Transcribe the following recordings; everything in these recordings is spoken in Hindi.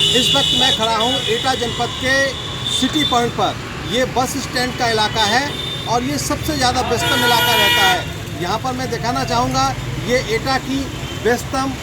इस वक्त मैं खड़ा हूँ एटा जनपद के सिटी पॉइंट पर। ये बस स्टैंड का इलाका है और ये सबसे ज़्यादा व्यस्तम इलाका रहता है। यहाँ पर मैं दिखाना चाहूँगा, ये एटा की व्यस्तम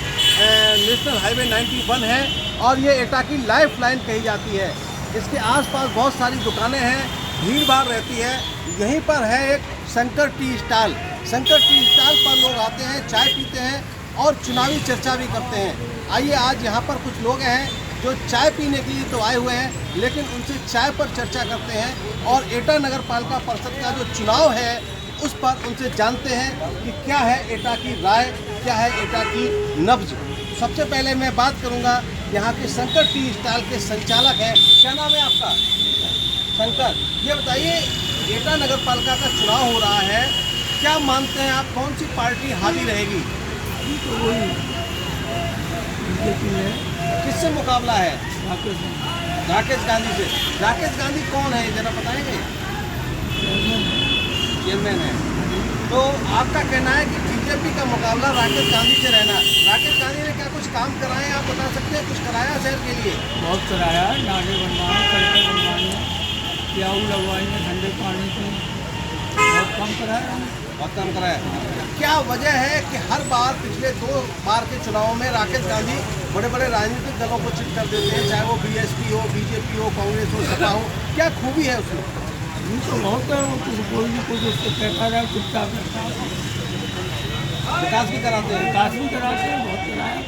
नेशनल हाईवे 91 है और ये एटा की लाइफ लाइन कही जाती है। इसके आसपास बहुत सारी दुकानें हैं, भीड़ भाड़ रहती है। यहीं पर है एक Shankar tea stall. Shankar tea stall पर लोग आते हैं, चाय पीते हैं और चुनावी चर्चा भी करते हैं। आइए, आज यहाँ पर कुछ लोग हैं जो चाय पीने के लिए तो आए हुए हैं, लेकिन उनसे चाय पर चर्चा करते हैं और एटा नगर पालिका परिषद का जो चुनाव है उस पर उनसे जानते हैं कि क्या है एटा की राय, क्या है एटा की नब्ज। सबसे पहले मैं बात करूंगा यहाँ के शंकर टी स्टॉल के संचालक हैं। क्या नाम है आपका? शंकर, ये बताइए, एटा नगर पालिका का चुनाव हो रहा है, क्या मानते हैं आप, कौन सी पार्टी हावी रहेगी? तो वही बीजेपी है। किससे मुकाबला है? राकेश गांधी से। राकेश गांधी कौन है, जरा बताएंगे? चेयरमैन है। तो आपका कहना है कि बीजेपी का मुकाबला राकेश गांधी से रहना। राकेश गांधी ने क्या कुछ काम कराए, आप बता सकते हैं? कुछ कराया शहर के लिए? बहुत कराया है, नाले बनवाए, सड़कें बनवाई, प्याऊ लगवाई है, ठंडे पानी से बहुत काम कराया है। बहुत काम कराया। क्या वजह है कि हर बार पिछले 2 बार के चुनावों में राकेश गांधी बड़े बड़े राजनीतिक दलों को चिट कर देते हैं, चाहे वो बीएसपी हो, बीजेपी हो, कांग्रेस हो, सपा हो? क्या खूबी है उसमें? तो बहुत है, कोई भी कुछ उसको कहता जाए, चुपचाप रहता है। विकास भी कराते हैं। विकास भी कराते हैं, बहुत कराया।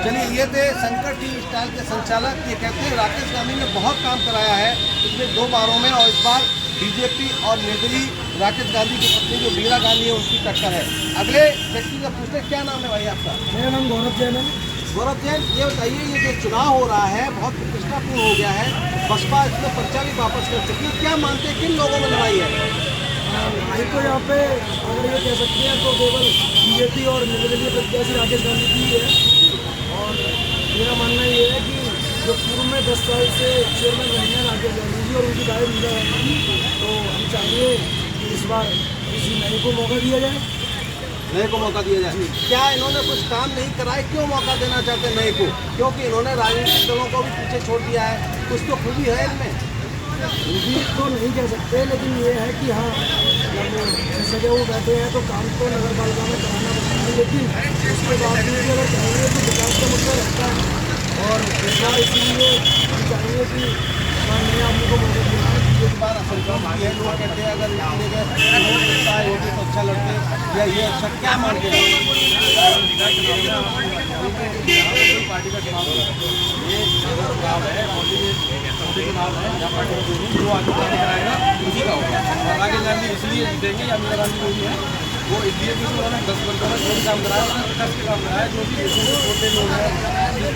चलिए, ये थे शंकर टी स्टॉल के संचालक। ये कहते हैं राकेश गांधी ने बहुत काम कराया है पिछले 2 बारों में और इस बार बीजेपी और निर्दलीय राकेश गांधी की पत्नी जो बीरा गांधी है उनकी टक्कर है। अगले व्यक्ति से पूछते, क्या नाम है भाई आपका? मेरा नाम गौरव जैन है। गौरव जैन, ये बताइए, ये जो चुनाव हो रहा है बहुत प्रतिष्ठापूर्ण हो गया है, बसपा इसमें पर्चा भी वापस कर चुकी है, क्या मानते हैं किन लोगों में लड़ाई है? लड़ाई तो यहाँ पे अगर ये कह सकते हैं तो केवल बीजेपी और निर्दलीय प्रत्याशी राकेश गांधी की है। और मेरा मानना ये है कि जो पूर्व में 10 साल से चेयरमैन रहे हैं राकेश गांधी जी और उनकी राय मीरा है, तो हम चाहेंगे कि इस बार किसी नए को मौका दिया जाए। नए को मौका दिया जाए। क्या इन्होंने कुछ काम नहीं कराए, क्यों मौका देना चाहते हैं नए को? क्योंकि इन्होंने राजनीतिक दलों को भी पीछे छोड़ दिया है, कुछ तो खूबी है इनमें। खूबी तो नहीं कह सकते, लेकिन ये है कि हाँ, जब जिस जगह वो बैठे हैं तो काम तो नगर पालिका में कराना पड़ता है, लेकिन उसके बावजूद भी अगर कहेंगे तो विकास का मुद्दा रहता है। और इस बार इसीलिए हम चाहेंगे कि नए आदमी को मौका दिया है। इस बार असंतोष भी है, लोग कहते हैं अगर होगी तो अच्छा लड़ते, या ये अच्छा क्या मानते हैं? पार्टी का चुनाव है, ये चुनाव है और ये चुनाव है, जहाँ पार्टी जो आगे पार्टी कराएगा उसी का होगा। और राकेश गांधी इसलिए देंगे या मीरा गांधी जो भी है वो इसलिए भी उन्होंने 10 वर्षों में जो भी काम कराया, उसने 50 के काम कराया। जो भी छोटे लोग हैं,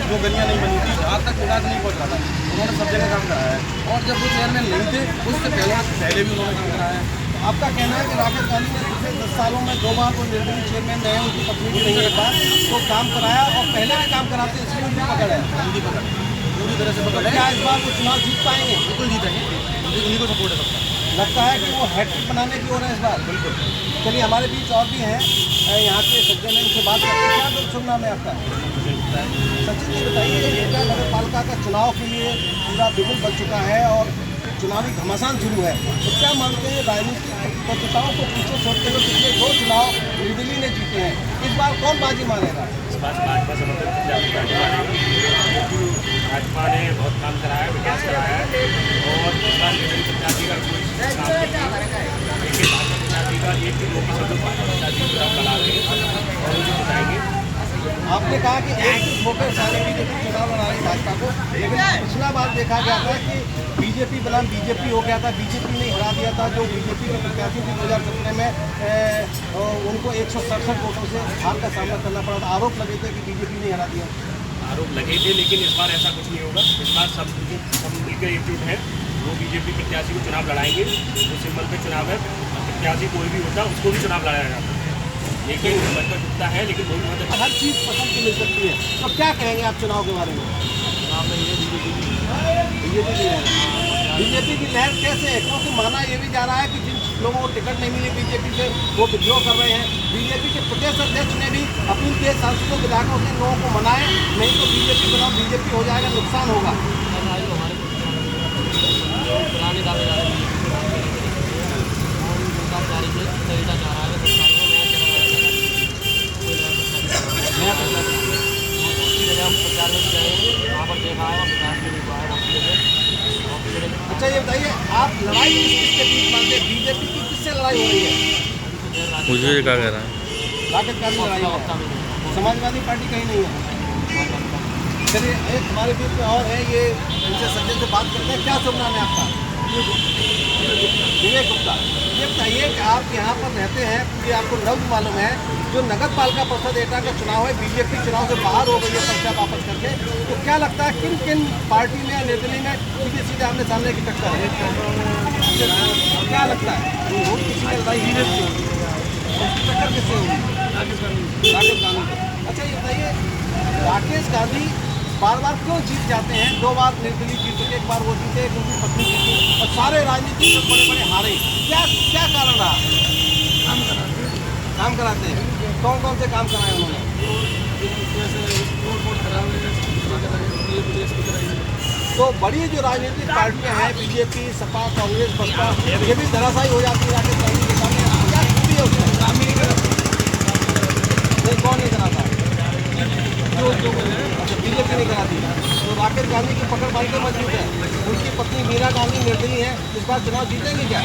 जो गलियाँ नहीं बनी थी, आज तक विकास नहीं पहुँचा था, उन्होंने सब जगह काम कराया है। और जब वो चेयरमैन नहीं थे उससे पहले भी उन्होंने काम कराया है। आपका कहना है कि राकेश गांधी ने पिछले 10 सालों में 2 बार वो निर्दलीय चेयरमैन रहे, उनकी पत्नी भी नहीं था, तो काम कराया और पहले भी काम कराते हैं, इसलिए उनकी पकड़ है। उनकी पकड़ पूरी तरह से पकड़ है। क्या इस बार वो चुनाव जीत पाएंगे? बिल्कुल जीतेंगे, उन्हीं को सपोर्ट है सबका। लगता है कि वो हैट्रिक बनाने की ओर है इस बार। बिल्कुल। चलिए, हमारे बीच और भी हैं, यहाँ के सज्जन हैं, उनसे बात करते हैं। क्या कुछ शुभ नाम है आपका? सचिन जी, बताइए, एटा नगर पालिका का चुनाव के लिए पूरा बिगुल बन चुका है और चुनावी घमासान शुरू है, तो क्या मानते हैं राजनीतिक प्रतिष्ठाओं को पीछे छोड़ते हुए पिछले 2 चुनाव निर्दलीय ने जीते हैं, इस बार कौन बाजी मारेगा? इस बार भाजपा समर्थित भाजपा ने बहुत काम कराया है, विकास कराया है और इस बार निर्दलीय प्रत्याशी का कोई काम नहीं है। लेकिन भाजपा प्रत्याशी का एक ही लोग सब भाजपा प्रत्याशी चुनाव लड़ा रहे हैं और उनको जिताएंगे। आपने कहा कि एक होकर सारे बीजेपी चुनाव लड़ा रही भाजपा को, लेकिन पिछला बार देखा गया था कि बीजेपी बनाम बीजेपी हो गया था, बीजेपी ने हरा दिया था। जो बीजेपी के प्रत्याशी थी 2017 में उनको 167 वोटों से हार का सामना करना पड़ा था। आरोप लगे थे कि बीजेपी ने हरा दिया। आरोप लगे थे, लेकिन इस बार ऐसा कुछ नहीं होगा। इस बार सब मिलकर एकजुट है, वो बीजेपी प्रत्याशी को चुनाव लड़ाएंगे। तो सिंबल पे चुनाव है, प्रत्याशी कोई भी होता उसको भी चुनाव लड़ाया जाता है, लेकिन मतलब जुटता है, लेकिन बहुत मतलब हर चीज़ पसंद की मिल सकती है। तो क्या कहेंगे आप चुनाव के बारे में? चुनाव में ये बीजेपी बीजेपी की लहर कैसे है? क्योंकि माना ये भी जा रहा है कि जिन लोगों को टिकट नहीं मिली बीजेपी से, वो विद्रोह कर रहे हैं। बीजेपी के प्रदेश अध्यक्ष ने भी अपील किए सांसदों विधायकों से लोगों को मनाएं, नहीं तो बीजेपी बनाओ बीजेपी हो जाएगा, नुकसान होगा। अच्छा ये बताइए, आप लड़ाई किसके बीच मानते हैं? बीजेपी की किससे लड़ाई हो रही है? मुझे क्या कह रहा है? राकेश गांधी लड़ाई है, समाजवादी पार्टी कहीं नहीं है। चलिए एक हमारे बीच में और है, ये इनसे सज्जन से बात करते हैं। क्या शुभ नाम है आपका? विवेक गुप्ता। ये बताइए कि आप यहाँ पर रहते हैं, ये आपको नव मालूम है जो नगर पालिका परिषद एटा का चुनाव है, बीजेपी चुनाव से बाहर हो गई है पर्चा वापस करके, तो क्या लगता है किन किन पार्टी में या निर्दलीय में सीधे सीधे आमने सामने की टक्कर है? क्या लगता है किसी में लड़ाई टक्कर किससे होगी? राकेश गांधी। अच्छा ये बताइए, राकेश गांधी बार बार क्यों जीत जाते हैं? 2 बार निर्दलीय जीत चुके, एक बार वो जीते, एक उनकी पत्नी जीती, और सारे राजनीतिक में बड़े बड़े हारे। क्या क्या कारण रहा? काम कराते हैं। कौन कौन से काम कराए उन्होंने? तो बड़ी जो राजनीतिक पार्टियां हैं, बीजेपी, सपा, कांग्रेस, बसपा, ये भी धराशायी हो जाती है राकेश गांधी के सामने। क्या स्थिति है उसमें? नहीं, कौन नहीं कराता? अच्छा, बीजेपी नहीं कराती। तो राकेश गांधी की पकड़ मार के मजबूत है। उनकी पत्नी मीरा गांधी निर्दलीय है, इस बार चुनाव जीतेंगे क्या?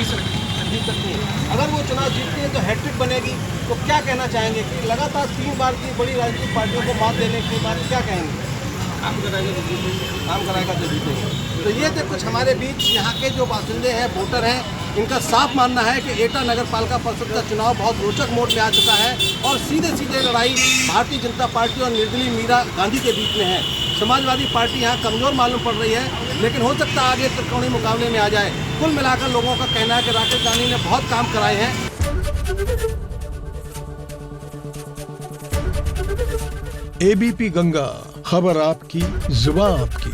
जीत सकती है। अगर वो चुनाव जीतती है तो हैट्रिक बनेगी। तो क्या कहना चाहेंगे कि लगातार 3 बार की बड़ी राजनीतिक पार्टियों को मात देने के बाद क्या कहेंगे? काम कराएगा तो जीतेंगे। तो ये थे कुछ हमारे बीच यहाँ के जो बासिंदे हैं, वोटर हैं, इनका साफ मानना है कि एटा नगर पालिका परिषद का चुनाव बहुत रोचक मोड़ में आ चुका है और सीधे सीधे लड़ाई भारतीय जनता पार्टी और निर्दलीय मीरा गांधी के बीच में है। समाजवादी पार्टी यहाँ कमजोर मालूम पड़ रही है, लेकिन हो सकता है आगे त्रिकोणीय मुकाबले में आ जाए। कुल मिलाकर लोगों का कहना है कि राकेश गांधी ने बहुत काम कराए हैं। एबीपी गंगा, खबर आपकी, जुबान आपकी।